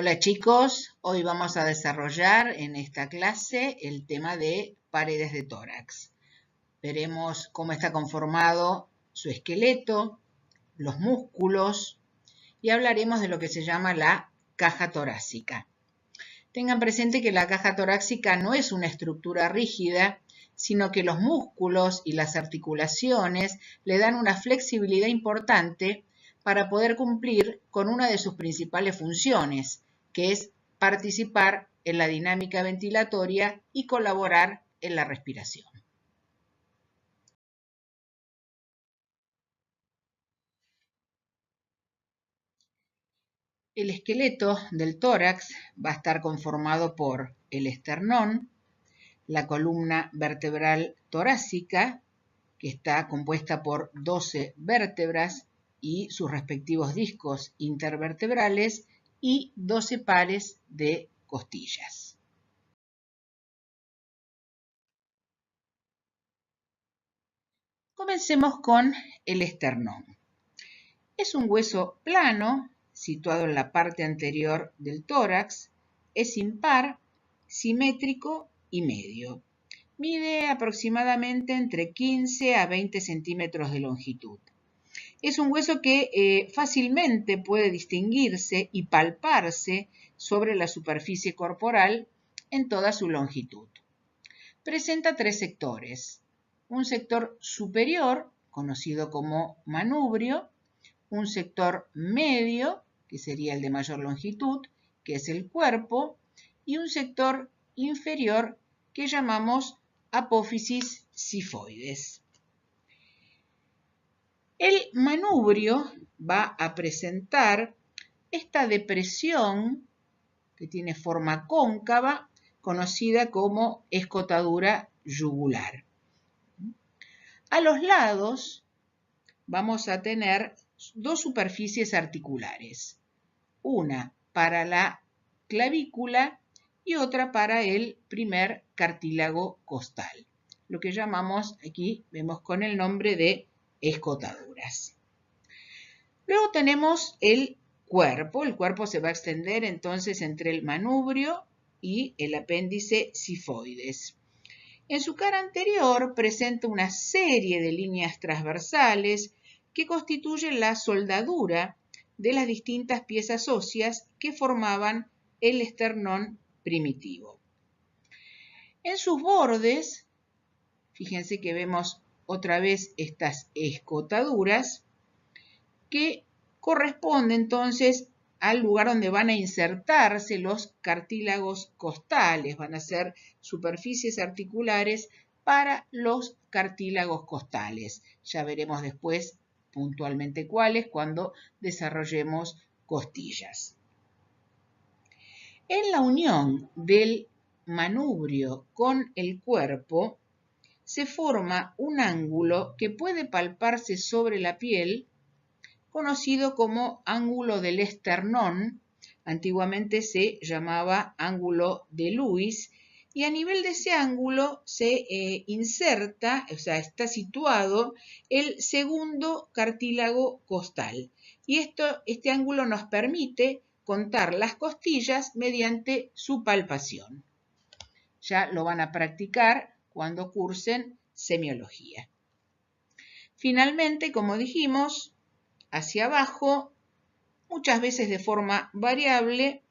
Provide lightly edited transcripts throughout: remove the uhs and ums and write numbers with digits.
Hola chicos, hoy vamos a desarrollar en esta clase el tema de paredes de tórax. Veremos cómo está conformado su esqueleto, los músculos y hablaremos de lo que se llama la caja torácica. Tengan presente que la caja torácica no es una estructura rígida, sino que los músculos y las articulaciones le dan una flexibilidad importante para poder cumplir con una de sus principales funciones, que es participar en la dinámica ventilatoria y colaborar en la respiración. El esqueleto del tórax va a estar conformado por el esternón, la columna vertebral torácica, que está compuesta por 12 vértebras y sus respectivos discos intervertebrales, y 12 pares de costillas. Comencemos con el esternón. Es un hueso plano, situado en la parte anterior del tórax, es impar, simétrico y medio. Mide aproximadamente entre 15 a 20 centímetros de longitud. Es un hueso que fácilmente puede distinguirse y palparse sobre la superficie corporal en toda su longitud. Presenta 3 sectores. Un sector superior, conocido como manubrio, un sector medio, que sería el de mayor longitud, que es el cuerpo, y un sector inferior que llamamos apófisis sifoides. El manubrio va a presentar esta depresión que tiene forma cóncava, conocida como escotadura yugular. A los lados vamos a tener dos superficies articulares, una para la clavícula y otra para el primer cartílago costal, lo que llamamos, aquí vemos con el nombre de escotaduras. Luego tenemos el cuerpo se va a extender entonces entre el manubrio y el apéndice sifoides. En su cara anterior presenta una serie de líneas transversales que constituyen la soldadura de las distintas piezas óseas que formaban el esternón primitivo. En sus bordes, fíjense que vemos otra vez estas escotaduras que corresponden entonces al lugar donde van a insertarse los cartílagos costales, van a ser superficies articulares para los cartílagos costales. Ya veremos después puntualmente cuáles cuando desarrollemos costillas. En la unión del manubrio con el cuerpo se forma un ángulo que puede palparse sobre la piel, conocido como ángulo del esternón. Antiguamente se llamaba ángulo de Lewis, y a nivel de ese ángulo se inserta, o sea, está situado el segundo cartílago costal. Y este ángulo nos permite contar las costillas mediante su palpación. Ya lo van a practicar cuando cursen semiología. Finalmente, como dijimos, hacia abajo, muchas veces de forma variable,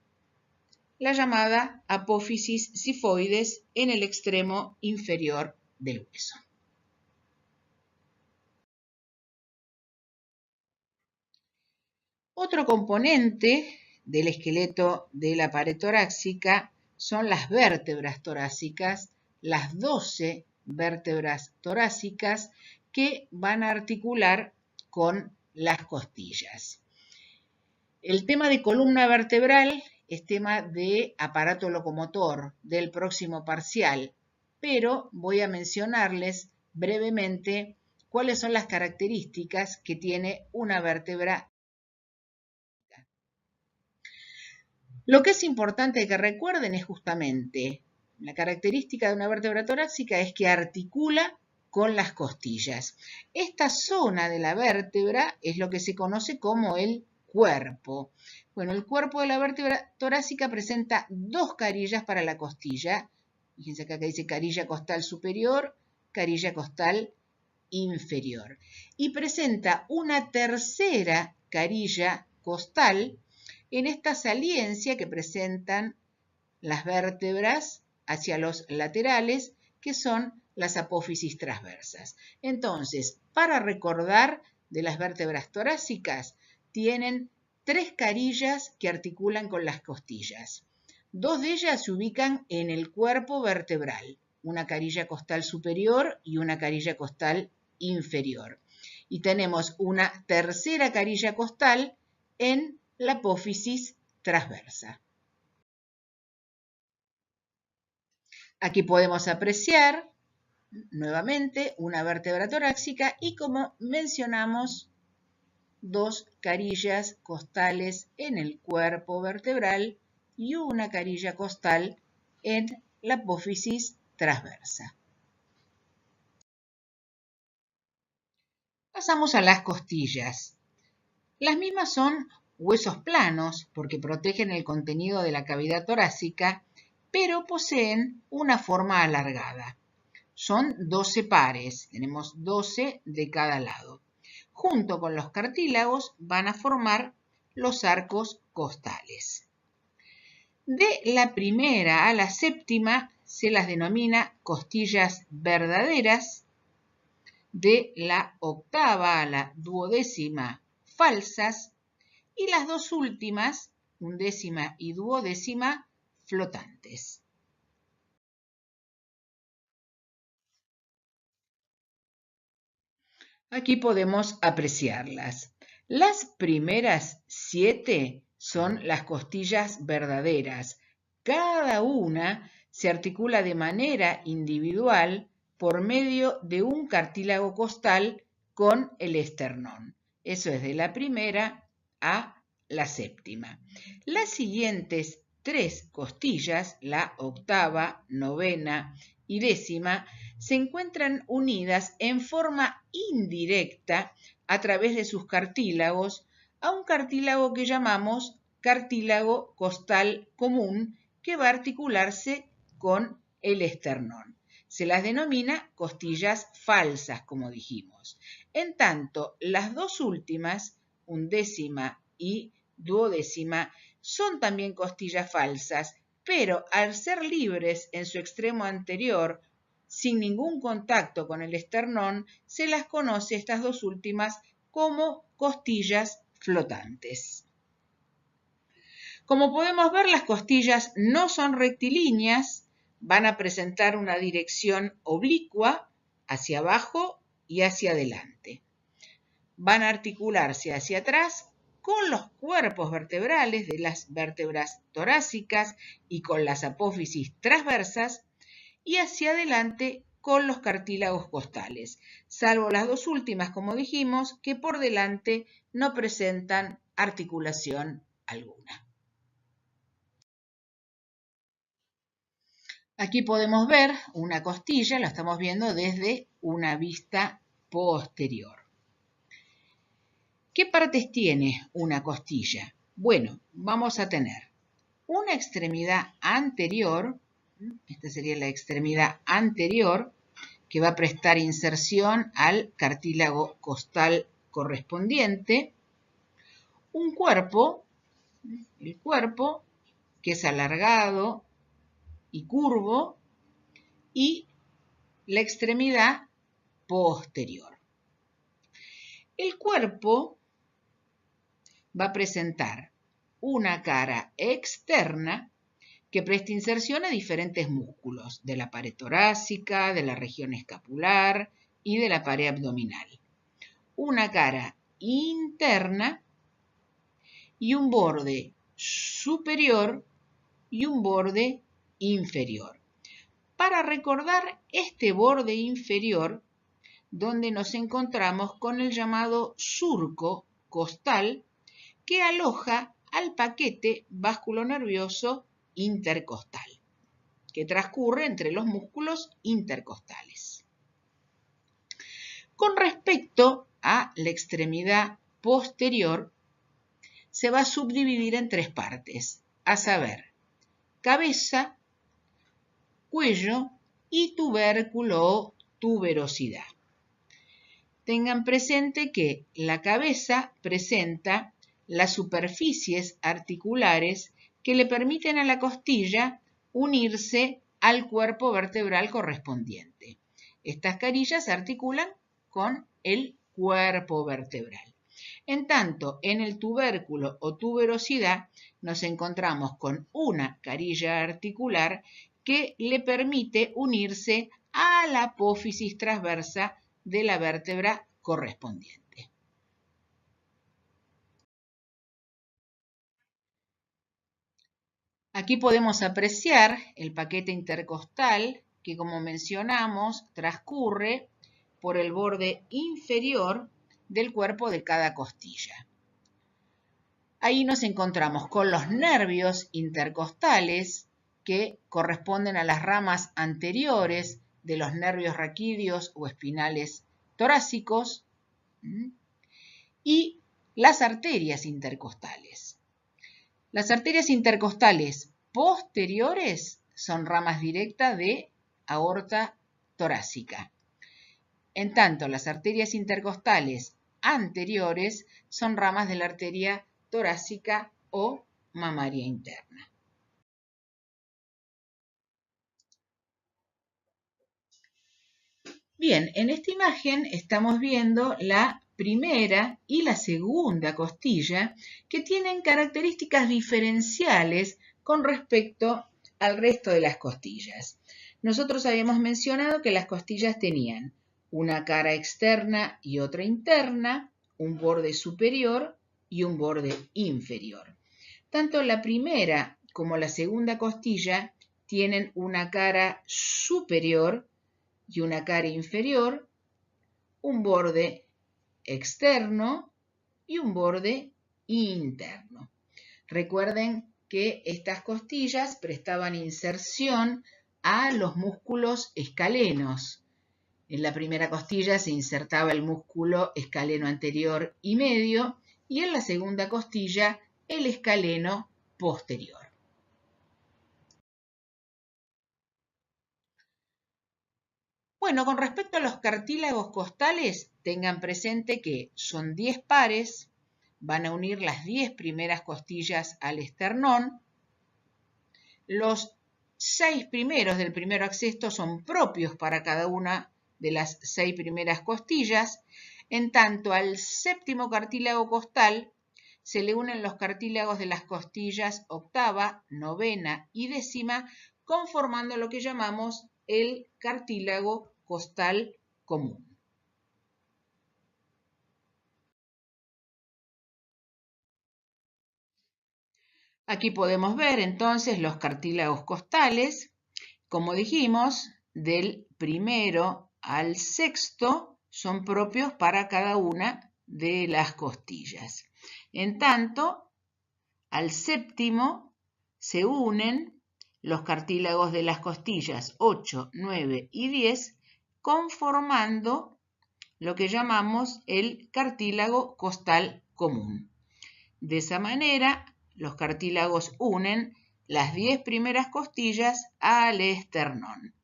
la llamada apófisis sifoides en el extremo inferior del hueso. Otro componente del esqueleto de la pared torácica son las vértebras torácicas, las 12 vértebras torácicas que van a articular con las costillas. El tema de columna vertebral es tema de aparato locomotor del próximo parcial, pero voy a mencionarles brevemente cuáles son las características que tiene una vértebra. Lo que es importante que recuerden es justamente la característica de una vértebra torácica es que articula con las costillas. Esta zona de la vértebra es lo que se conoce como el cuerpo. Bueno, el cuerpo de la vértebra torácica presenta dos carillas para la costilla. Fíjense acá que dice carilla costal superior, carilla costal inferior. Y presenta una tercera carilla costal en esta saliencia que presentan las vértebras hacia los laterales, que son las apófisis transversas. Entonces, para recordar de las vértebras torácicas, tienen tres carillas que articulan con las costillas. Dos de ellas se ubican en el cuerpo vertebral, una carilla costal superior y una carilla costal inferior. Y tenemos una tercera carilla costal en la apófisis transversa. Aquí podemos apreciar nuevamente una vértebra torácica y, como mencionamos, dos carillas costales en el cuerpo vertebral y una carilla costal en la apófisis transversa. Pasamos a las costillas. Las mismas son huesos planos porque protegen el contenido de la cavidad torácica, pero poseen una forma alargada. Son 12 pares, tenemos 12 de cada lado. Junto con los cartílagos van a formar los arcos costales. De la primera a la séptima se las denomina costillas verdaderas, de la octava a la duodécima falsas, y las dos últimas, undécima y duodécima, flotantes. Aquí podemos apreciarlas. Las primeras 7 son las costillas verdaderas. Cada una se articula de manera individual por medio de un cartílago costal con el esternón. Eso es de la primera a la séptima. Las siguientes 3 costillas, la octava, novena y décima, se encuentran unidas en forma indirecta a través de sus cartílagos a un cartílago que llamamos cartílago costal común, que va a articularse con el esternón. Se las denomina costillas falsas, como dijimos. En tanto, las dos últimas, undécima y duodécima, son también costillas falsas, pero al ser libres en su extremo anterior, sin ningún contacto con el esternón, se las conoce estas dos últimas como costillas flotantes. Como podemos ver, las costillas no son rectilíneas, van a presentar una dirección oblicua hacia abajo y hacia adelante. Van a articularse hacia atrás con los cuerpos vertebrales de las vértebras torácicas y con las apófisis transversas, y hacia adelante con los cartílagos costales, salvo las dos últimas, como dijimos, que por delante no presentan articulación alguna. Aquí podemos ver una costilla, la estamos viendo desde una vista posterior. ¿Qué partes tiene una costilla? Bueno, vamos a tener una extremidad anterior, esta sería la extremidad anterior, que va a prestar inserción al cartílago costal correspondiente, un cuerpo, el cuerpo, que es alargado y curvo, y la extremidad posterior. El cuerpo va a presentar una cara externa que presta inserción a diferentes músculos de la pared torácica, de la región escapular y de la pared abdominal. Una cara interna y un borde superior y un borde inferior. Para recordar este borde inferior, donde nos encontramos con el llamado surco costal, que aloja al paquete vasculonervioso intercostal, que transcurre entre los músculos intercostales. Con respecto a la extremidad posterior, se va a subdividir en 3 partes, a saber, cabeza, cuello y tubérculo o tuberosidad. Tengan presente que la cabeza presenta las superficies articulares que le permiten a la costilla unirse al cuerpo vertebral correspondiente. Estas carillas se articulan con el cuerpo vertebral. En tanto, en el tubérculo o tuberosidad nos encontramos con una carilla articular que le permite unirse a la apófisis transversa de la vértebra correspondiente. Aquí podemos apreciar el paquete intercostal que, como mencionamos, transcurre por el borde inferior del cuerpo de cada costilla. Ahí nos encontramos con los nervios intercostales que corresponden a las ramas anteriores de los nervios raquídeos o espinales torácicos y las arterias intercostales. Las arterias intercostales posteriores son ramas directas de aorta torácica. En tanto, las arterias intercostales anteriores son ramas de la arteria torácica o mamaria interna. Bien, en esta imagen estamos viendo la primera y la segunda costilla que tienen características diferenciales con respecto al resto de las costillas. Nosotros habíamos mencionado que las costillas tenían una cara externa y otra interna, un borde superior y un borde inferior. Tanto la primera como la segunda costilla tienen una cara superior y una cara inferior, un borde externo y un borde interno. Recuerden que estas costillas prestaban inserción a los músculos escalenos. En la primera costilla se insertaba el músculo escaleno anterior y medio y en la segunda costilla el escaleno posterior. Bueno, con respecto a los cartílagos costales, tengan presente que son 10 pares, van a unir las 10 primeras costillas al esternón. Los 6 primeros del primero accesto son propios para cada una de las 6 primeras costillas. En tanto, al séptimo cartílago costal se le unen los cartílagos de las costillas octava, novena y décima, conformando lo que llamamos el cartílago costal común. Aquí podemos ver entonces los cartílagos costales. Como dijimos, del primero al sexto son propios para cada una de las costillas. En tanto, al séptimo se unen los cartílagos de las costillas 8, 9 y 10, conformando lo que llamamos el cartílago costal común. De esa manera, los cartílagos unen las 10 primeras costillas al esternón.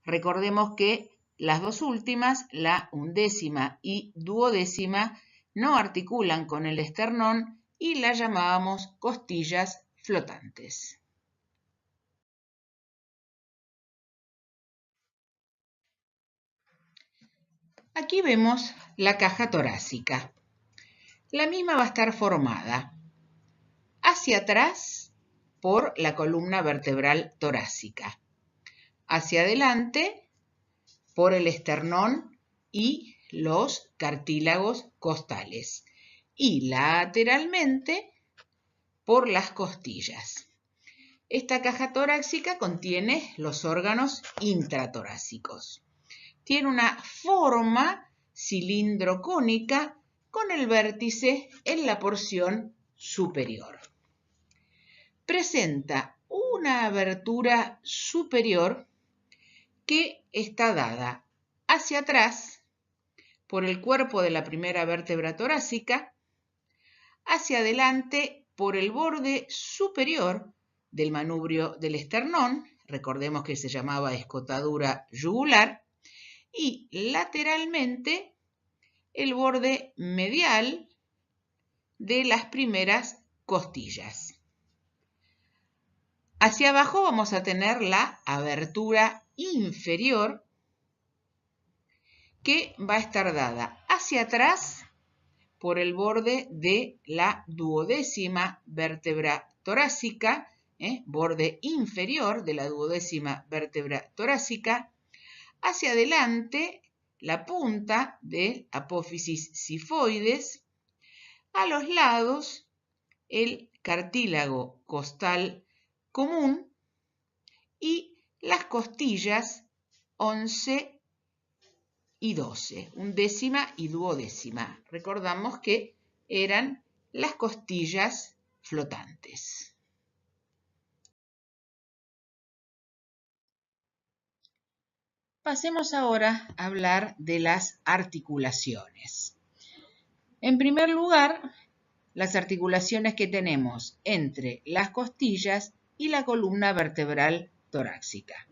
Recordemos que las dos últimas, la undécima y duodécima, no articulan con el esternón y las llamábamos costillas flotantes. Aquí vemos la caja torácica. La misma va a estar formada hacia atrás por la columna vertebral torácica, hacia adelante por el esternón y los cartílagos costales y lateralmente por las costillas. Esta caja torácica contiene los órganos intratorácicos. Tiene una forma cilindro-cónica con el vértice en la porción superior. Presenta una abertura superior que está dada hacia atrás por el cuerpo de la primera vértebra torácica, hacia adelante por el borde superior del manubrio del esternón, recordemos que se llamaba escotadura yugular, y lateralmente el borde medial de las primeras costillas. Hacia abajo vamos a tener la abertura inferior que va a estar dada hacia atrás por el borde de la duodécima vértebra torácica, borde inferior de la duodécima vértebra torácica, hacia adelante la punta del apófisis sifoides, a los lados el cartílago costal común y las costillas 11 y 12, undécima y duodécima. Recordamos que eran las costillas flotantes. Pasemos ahora a hablar de las articulaciones. En primer lugar, las articulaciones que tenemos entre las costillas y la columna vertebral torácica.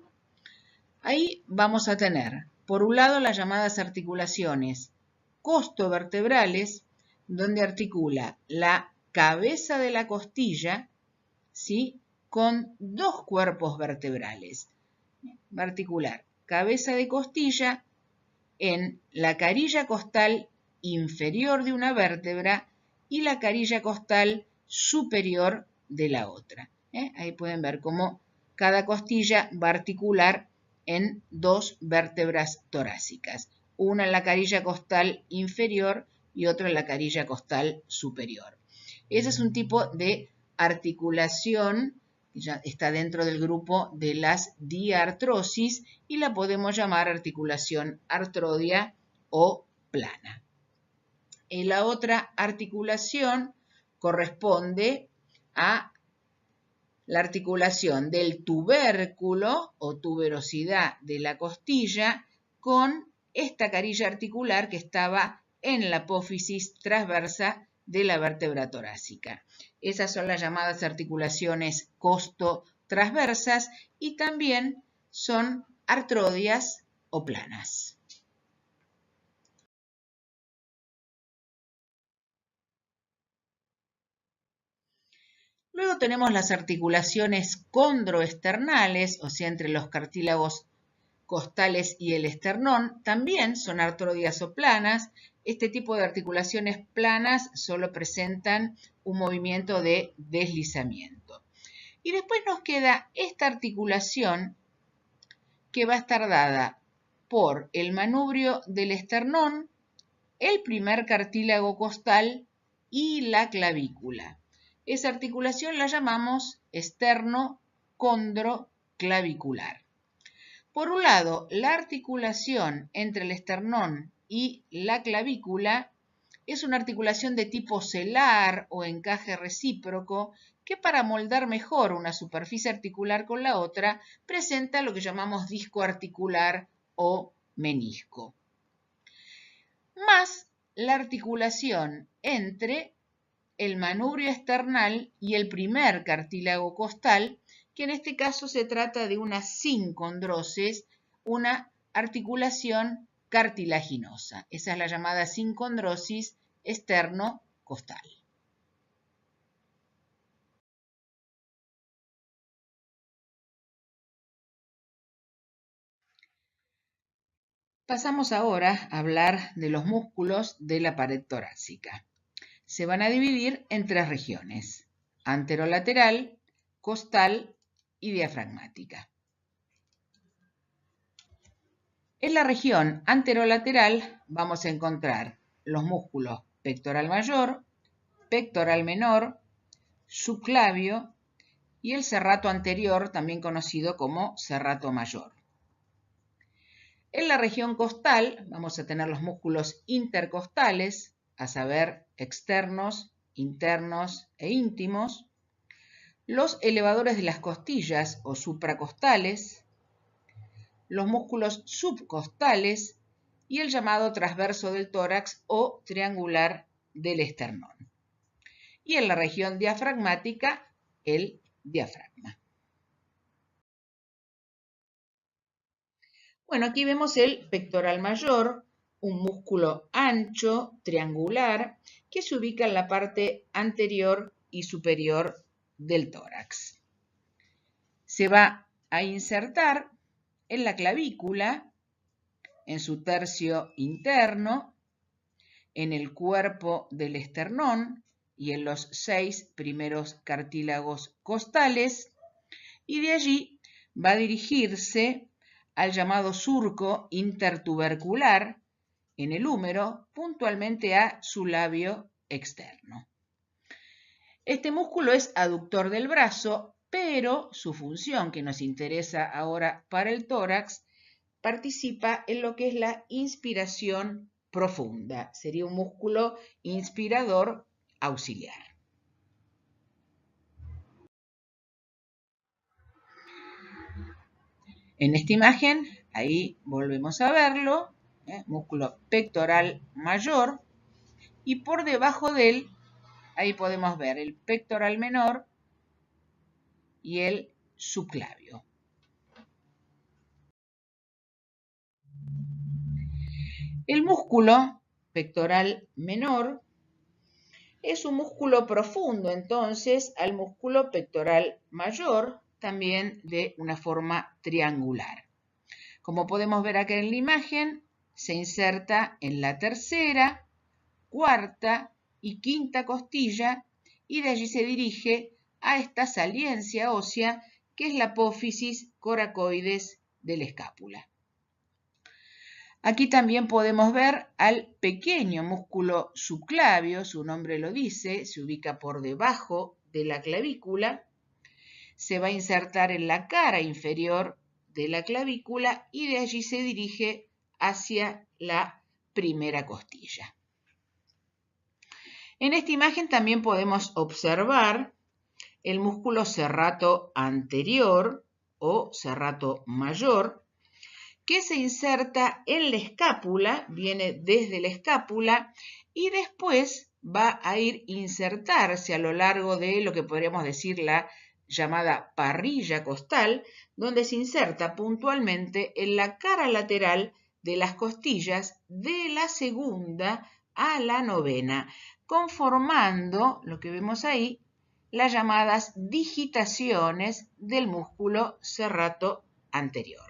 Ahí vamos a tener, por un lado, las llamadas articulaciones costovertebrales, donde articula la cabeza de la costilla, ¿sí?, con dos cuerpos vertebrales. Va a articular cabeza de costilla en la carilla costal inferior de una vértebra y la carilla costal superior de la otra. Ahí pueden ver cómo cada costilla va a articular en dos vértebras torácicas, una en la carilla costal inferior y otra en la carilla costal superior. Ese es un tipo de articulación que ya está dentro del grupo de las diartrosis y la podemos llamar articulación artrodia o plana. La otra articulación corresponde a la articulación del tubérculo o tuberosidad de la costilla con esta carilla articular que estaba en la apófisis transversa de la vértebra torácica. Esas son las llamadas articulaciones costo-transversas y también son artrodias o planas. Luego tenemos las articulaciones condroesternales, o sea, entre los cartílagos costales y el esternón, también son artrodias o planas. Este tipo de articulaciones planas solo presentan un movimiento de deslizamiento. Y después nos queda esta articulación que va a estar dada por el manubrio del esternón, el primer cartílago costal y la clavícula. Esa articulación la llamamos esterno-condroclavicular. Por un lado, la articulación entre el esternón y la clavícula es una articulación de tipo celar o encaje recíproco que para moldar mejor una superficie articular con la otra presenta lo que llamamos disco articular o menisco. Más la articulación entre el manubrio esternal y el primer cartílago costal, que en este caso se trata de una sincondrosis, una articulación cartilaginosa. Esa es la llamada sincondrosis esterno-costal. Pasamos ahora a hablar de los músculos de la pared torácica. Se van a dividir en tres regiones: anterolateral, costal y diafragmática. En la región anterolateral vamos a encontrar los músculos pectoral mayor, pectoral menor, subclavio y el serrato anterior, también conocido como serrato mayor. En la región costal vamos a tener los músculos intercostales, a saber, externos, internos e íntimos, los elevadores de las costillas o supracostales, los músculos subcostales y el llamado transverso del tórax o triangular del esternón. y en la región diafragmática el diafragma. Bueno, aquí vemos el pectoral mayor, un músculo ancho, triangular, que se ubica en la parte anterior y superior del tórax. Se va a insertar en la clavícula, en su tercio interno, en el cuerpo del esternón y en los 6 primeros cartílagos costales, y de allí va a dirigirse al llamado surco intertubercular en el húmero, puntualmente a su labio externo. Este músculo es aductor del brazo, pero su función, que nos interesa ahora para el tórax, participa en lo que es la inspiración profunda. Sería un músculo inspirador auxiliar. En esta imagen, ahí volvemos a verlo, músculo pectoral mayor, y por debajo de él, ahí podemos ver el pectoral menor y el subclavio. El músculo pectoral menor es un músculo profundo, entonces, al músculo pectoral mayor, también de una forma triangular. Como podemos ver aquí en la imagen, se inserta en la tercera, cuarta y quinta costilla y de allí se dirige a esta saliencia ósea que es la apófisis coracoides de la escápula. Aquí también podemos ver al pequeño músculo subclavio, su nombre lo dice, se ubica por debajo de la clavícula, se va a insertar en la cara inferior de la clavícula y de allí se dirige hacia la primera costilla. En esta imagen también podemos observar el músculo serrato anterior o serrato mayor, que se inserta en la escápula, viene desde la escápula y después va a ir insertarse a lo largo de lo que podríamos decir la llamada parrilla costal, donde se inserta puntualmente en la cara lateral de las costillas de la segunda a la novena, conformando lo que vemos ahí, las llamadas digitaciones del músculo serrato anterior.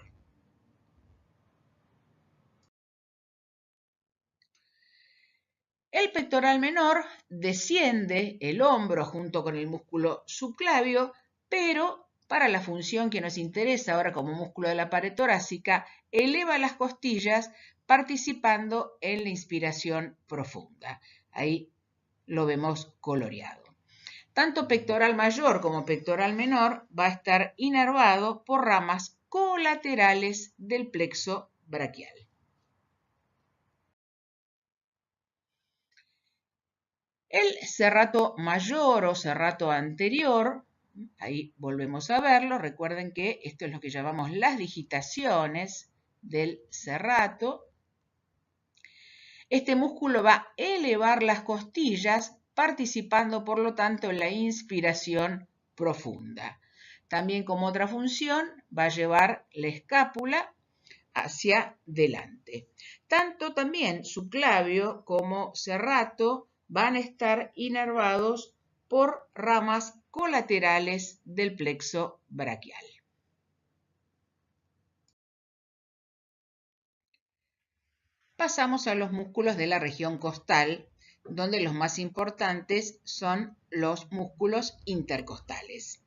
El pectoral menor desciende el hombro junto con el músculo subclavio, pero para la función que nos interesa ahora como músculo de la pared torácica, eleva las costillas participando en la inspiración profunda. Ahí lo vemos coloreado. Tanto pectoral mayor como pectoral menor va a estar inervado por ramas colaterales del plexo braquial. El serrato mayor o serrato anterior, ahí volvemos a verlo, recuerden que esto es lo que llamamos las digitaciones del serrato. Este músculo va a elevar las costillas, participando por lo tanto en la inspiración profunda. También como otra función va a llevar la escápula hacia delante. Tanto también subclavio como serrato van a estar inervados por ramas colaterales del plexo braquial. Pasamos a los músculos de la región costal, donde los más importantes son los músculos intercostales.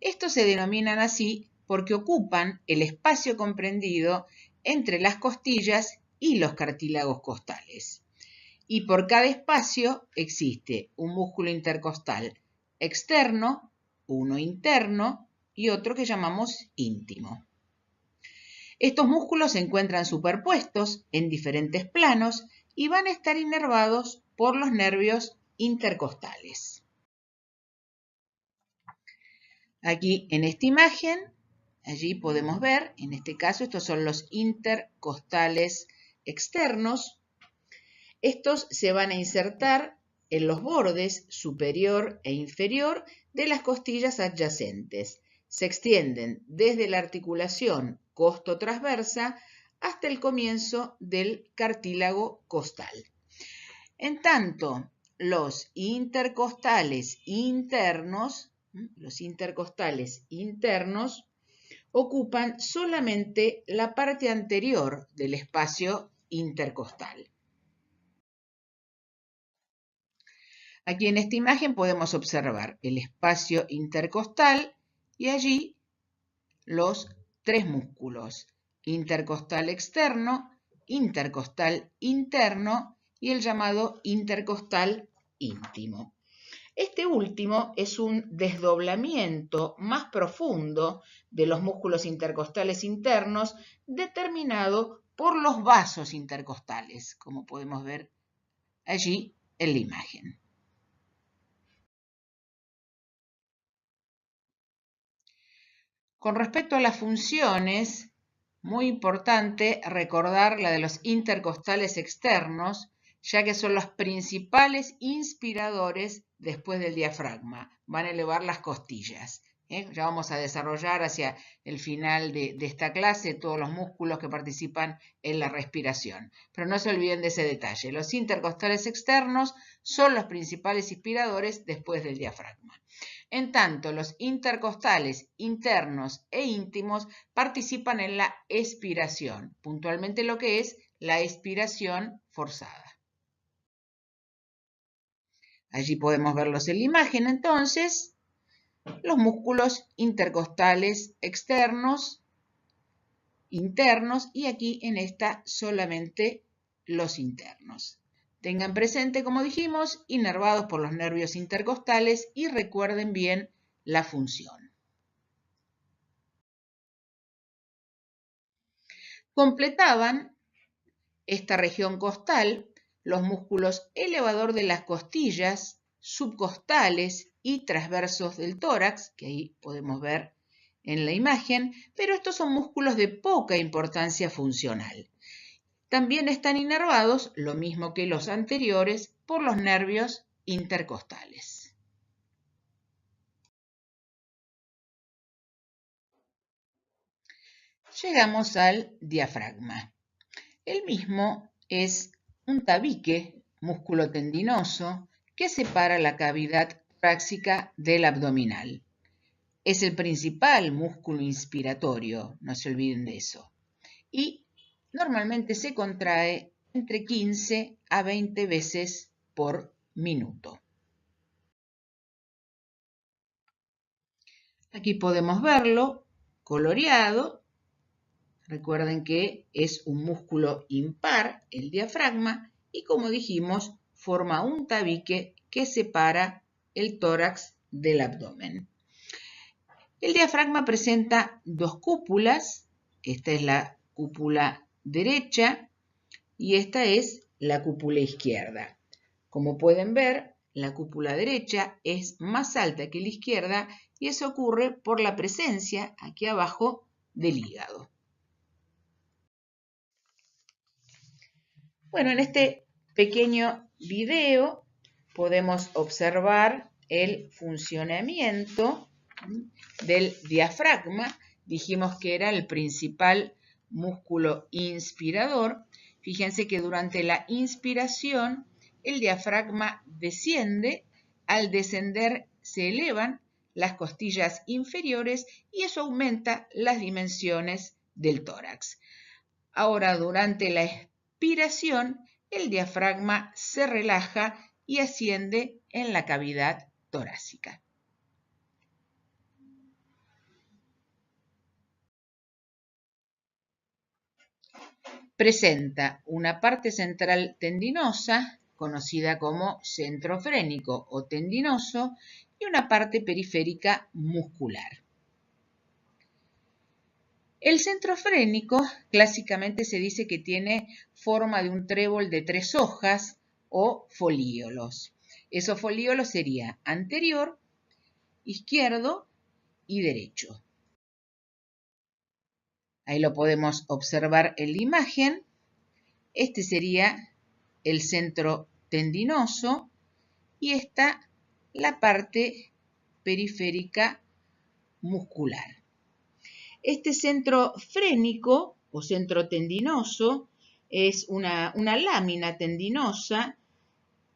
Estos se denominan así porque ocupan el espacio comprendido entre las costillas y los cartílagos costales. Y por cada espacio existe un músculo intercostal externo, uno interno y otro que llamamos íntimo. Estos músculos se encuentran superpuestos en diferentes planos y van a estar inervados por los nervios intercostales. Aquí en esta imagen, allí podemos ver, en este caso, estos son los intercostales externos. Estos se van a insertar en los bordes superior e inferior de las costillas adyacentes. Se extienden desde la articulación costo-transversa hasta el comienzo del cartílago costal. En tanto, los intercostales internos ocupan solamente la parte anterior del espacio intercostal. Aquí en esta imagen podemos observar el espacio intercostal y allí los tres músculos: intercostal externo, intercostal interno y el llamado intercostal íntimo. Este último es un desdoblamiento más profundo de los músculos intercostales internos determinado por los vasos intercostales, como podemos ver allí en la imagen. Con respecto a las funciones, muy importante recordar la de los intercostales externos, ya que son los principales inspiradores después del diafragma. Van a elevar las costillas. Ya vamos a desarrollar hacia el final de esta clase todos los músculos que participan en la respiración. Pero no se olviden de ese detalle. Los intercostales externos son los principales inspiradores después del diafragma. En tanto, los intercostales internos e íntimos participan en la expiración, puntualmente lo que es la expiración forzada. Allí podemos verlos en la imagen, entonces, los músculos intercostales externos, internos, y aquí en esta solamente los internos. Tengan presente, como dijimos, inervados por los nervios intercostales y recuerden bien la función. Completaban esta región costal los músculos elevador de las costillas, subcostales y transversos del tórax, que ahí podemos ver en la imagen, pero estos son músculos de poca importancia funcional. También están inervados, lo mismo que los anteriores, por los nervios intercostales. Llegamos al diafragma. El mismo es un tabique músculo tendinoso que separa la cavidad torácica del abdominal. Es el principal músculo inspiratorio, no se olviden de eso. Y normalmente se contrae entre 15 a 20 veces por minuto. Aquí podemos verlo coloreado. Recuerden que es un músculo impar, el diafragma, y como dijimos, forma un tabique que separa el tórax del abdomen. El diafragma presenta dos cúpulas. Esta es la cúpula derecha y esta es la cúpula izquierda. Como pueden ver, la cúpula derecha es más alta que la izquierda y eso ocurre por la presencia aquí abajo del hígado. Bueno, en este pequeño video podemos observar el funcionamiento del diafragma. Dijimos que era el principal músculo inspirador. Fíjense que durante la inspiración el diafragma desciende. Al descender se elevan las costillas inferiores y eso aumenta las dimensiones del tórax. Ahora, durante la expiración, el diafragma se relaja y asciende en la cavidad torácica. Presenta una parte central tendinosa, conocida como centro frénico o tendinoso, y una parte periférica muscular. El centro frénico clásicamente se dice que tiene forma de un trébol de 3 hojas o folíolos. Esos folíolos serían anterior, izquierdo y derecho. Ahí lo podemos observar en la imagen. Este sería el centro tendinoso y esta la parte periférica muscular. Este centro frénico o centro tendinoso es una lámina tendinosa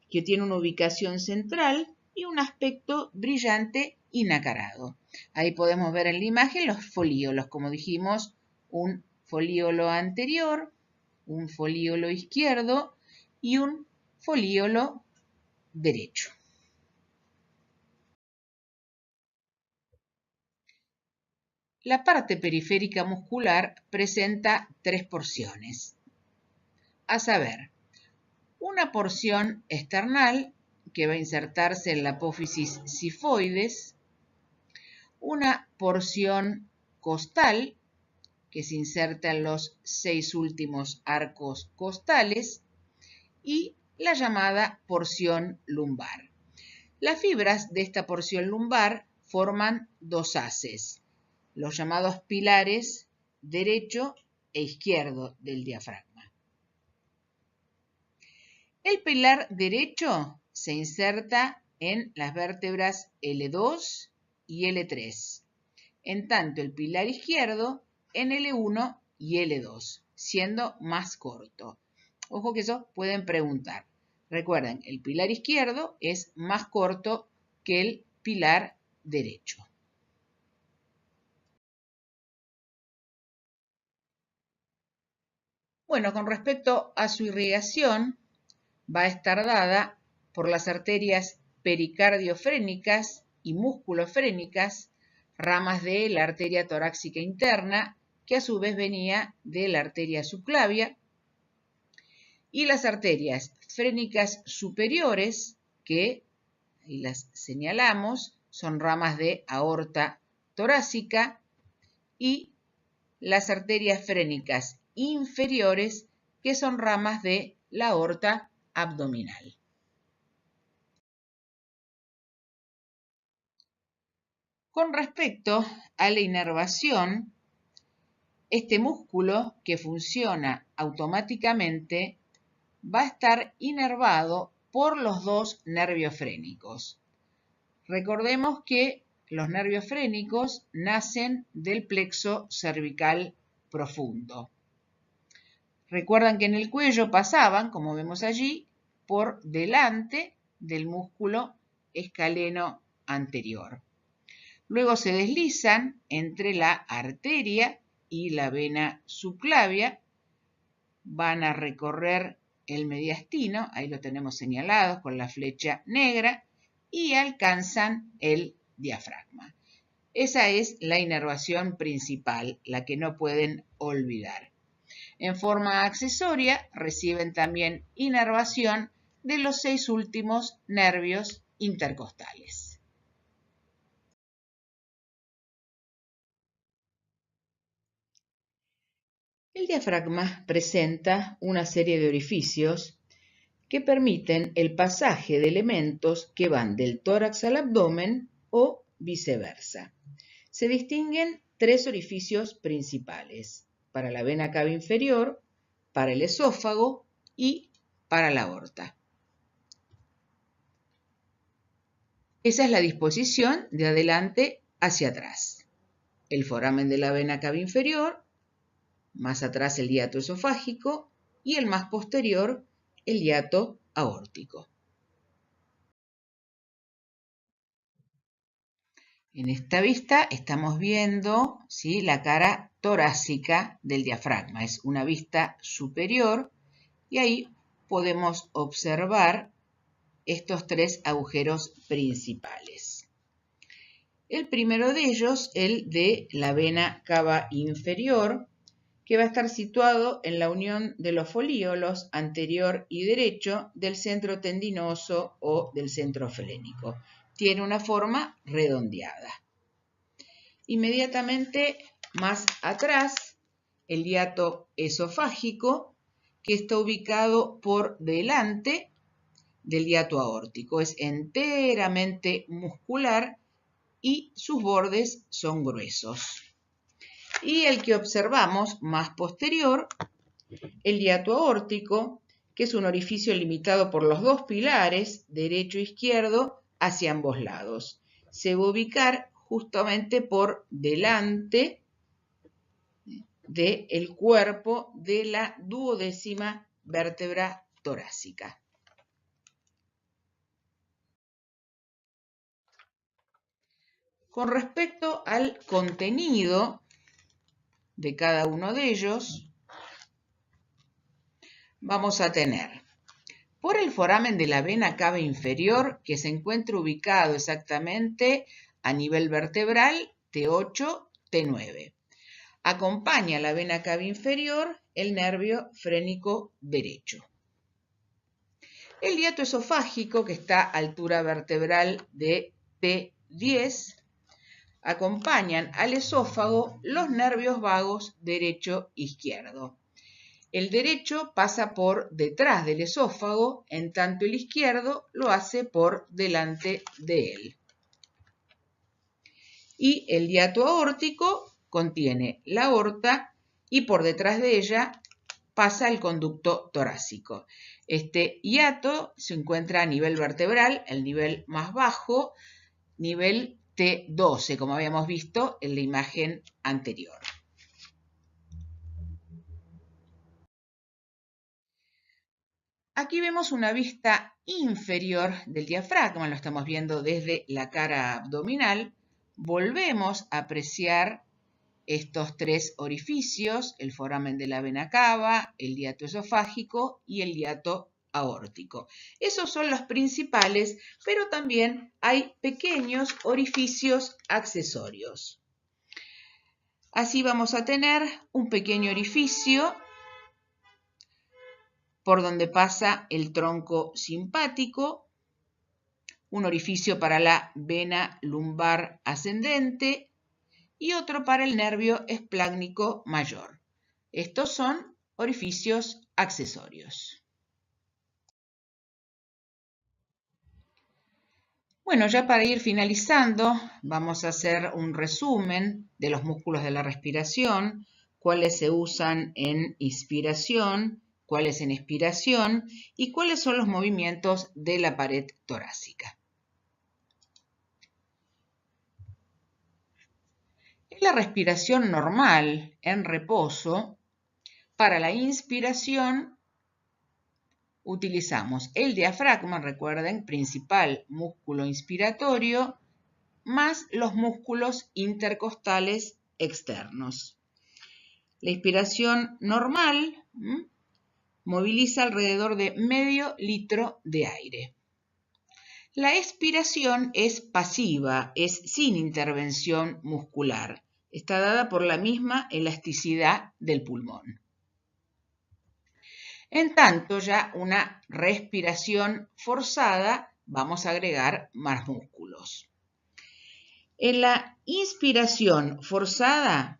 que tiene una ubicación central y un aspecto brillante y nacarado. Ahí podemos ver en la imagen los folíolos, como dijimos, un folíolo anterior, un folíolo izquierdo y un folíolo derecho. La parte periférica muscular presenta tres porciones, a saber, una porción external que va a insertarse en la apófisis sifoides, una porción costal que se inserta en los 6 últimos arcos costales y la llamada porción lumbar. Las fibras de esta porción lumbar forman dos haces, los llamados pilares derecho e izquierdo del diafragma. El pilar derecho se inserta en las vértebras L2 y L3, en tanto el pilar izquierdo en L1 y L2, siendo más corto. Ojo que eso pueden preguntar. Recuerden, el pilar izquierdo es más corto que el pilar derecho. Bueno, con respecto a su irrigación, va a estar dada por las arterias pericardiofrénicas y musculofrénicas, ramas de la arteria torácica interna, que a su vez venía de la arteria subclavia, y las arterias frénicas superiores, que ahí las señalamos, son ramas de aorta torácica, y las arterias frénicas inferiores, que son ramas de la aorta abdominal. Con respecto a la inervación, este músculo que funciona automáticamente va a estar inervado por los dos nervios frénicos. Recordemos que los nervios frénicos nacen del plexo cervical profundo. Recuerdan que en el cuello pasaban, como vemos allí, por delante del músculo escaleno anterior. Luego se deslizan entre la arteria y la vena subclavia, van a recorrer el mediastino, ahí lo tenemos señalado con la flecha negra, y alcanzan el diafragma. Esa es la inervación principal, la que no pueden olvidar. En forma accesoria reciben también inervación de los 6 últimos nervios intercostales. El diafragma presenta una serie de orificios que permiten el pasaje de elementos que van del tórax al abdomen o viceversa. Se distinguen 3 orificios principales, para la vena cava inferior, para el esófago y para la aorta. Esa es la disposición de adelante hacia atrás. El foramen de la vena cava inferior, más atrás el hiato esofágico y el más posterior el hiato aórtico. En esta vista estamos viendo, ¿sí?, la cara torácica del diafragma. Es una vista superior y ahí podemos observar estos 3 agujeros principales. El primero de ellos, el de la vena cava inferior, que va a estar situado en la unión de los folíolos anterior y derecho del centro tendinoso o del centro frénico. Tiene una forma redondeada. Inmediatamente más atrás, el hiato esofágico, que está ubicado por delante del hiato aórtico. Es enteramente muscular y sus bordes son gruesos. Y el que observamos más posterior, el hiato aórtico, que es un orificio limitado por los dos pilares, derecho e izquierdo, hacia ambos lados. Se va a ubicar justamente por delante del cuerpo de la 12ª vértebra torácica. Con respecto al contenido de cada uno de ellos, vamos a tener por el foramen de la vena cava inferior, que se encuentra ubicado exactamente a nivel vertebral T8, T9. Acompaña la vena cava inferior el nervio frénico derecho. El hiato esofágico, que está a altura vertebral de T10, acompañan al esófago los nervios vagos derecho e izquierdo. El derecho pasa por detrás del esófago, en tanto el izquierdo lo hace por delante de él. Y el hiato aórtico contiene la aorta y por detrás de ella pasa el conducto torácico. Este hiato se encuentra a nivel vertebral, el nivel más bajo, nivel T12, como habíamos visto en la imagen anterior. Aquí vemos una vista inferior del diafragma, lo estamos viendo desde la cara abdominal. Volvemos a apreciar estos tres orificios, el foramen de la vena cava, el hiato esofágico y el hiato aórtico. Esos son los principales, pero también hay pequeños orificios accesorios. Así vamos a tener un pequeño orificio por donde pasa el tronco simpático, un orificio para la vena lumbar ascendente y otro para el nervio esplácnico mayor. Estos son orificios accesorios. Bueno, ya para ir finalizando, vamos a hacer un resumen de los músculos de la respiración, cuáles se usan en inspiración, cuáles en expiración y cuáles son los movimientos de la pared torácica. En la respiración normal, en reposo, para la inspiración utilizamos el diafragma, recuerden, principal músculo inspiratorio, más los músculos intercostales externos. La inspiración normal moviliza alrededor de medio litro de aire. La expiración es pasiva, es sin intervención muscular. Está dada por la misma elasticidad del pulmón. En tanto, ya una respiración forzada, vamos a agregar más músculos. En la inspiración forzada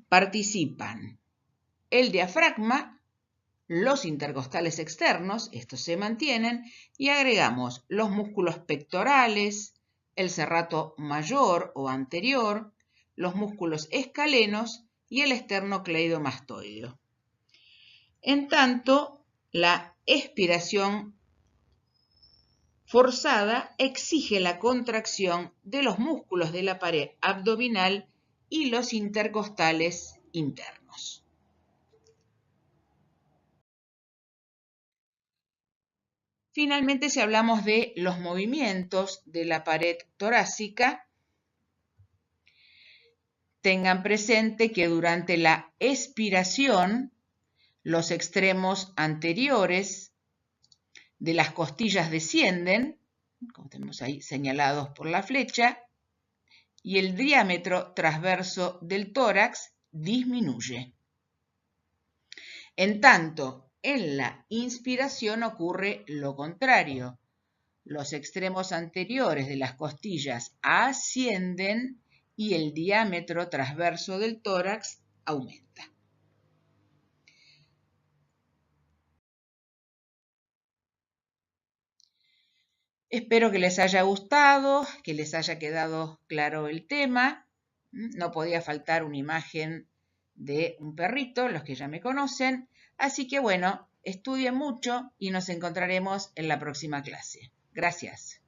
participan el diafragma, los intercostales externos, estos se mantienen, y agregamos los músculos pectorales, el serrato mayor o anterior, los músculos escalenos y el esternocleidomastoideo. En tanto, la expiración forzada exige la contracción de los músculos de la pared abdominal y los intercostales internos. Finalmente, si hablamos de los movimientos de la pared torácica, tengan presente que durante la expiración, los extremos anteriores de las costillas descienden, como tenemos ahí señalados por la flecha, y el diámetro transverso del tórax disminuye. En tanto, en la inspiración ocurre lo contrario. Los extremos anteriores de las costillas ascienden y el diámetro transverso del tórax aumenta. Espero que les haya gustado, que les haya quedado claro el tema. No podía faltar una imagen de un perrito, los que ya me conocen. Así que bueno, estudien mucho y nos encontraremos en la próxima clase. Gracias.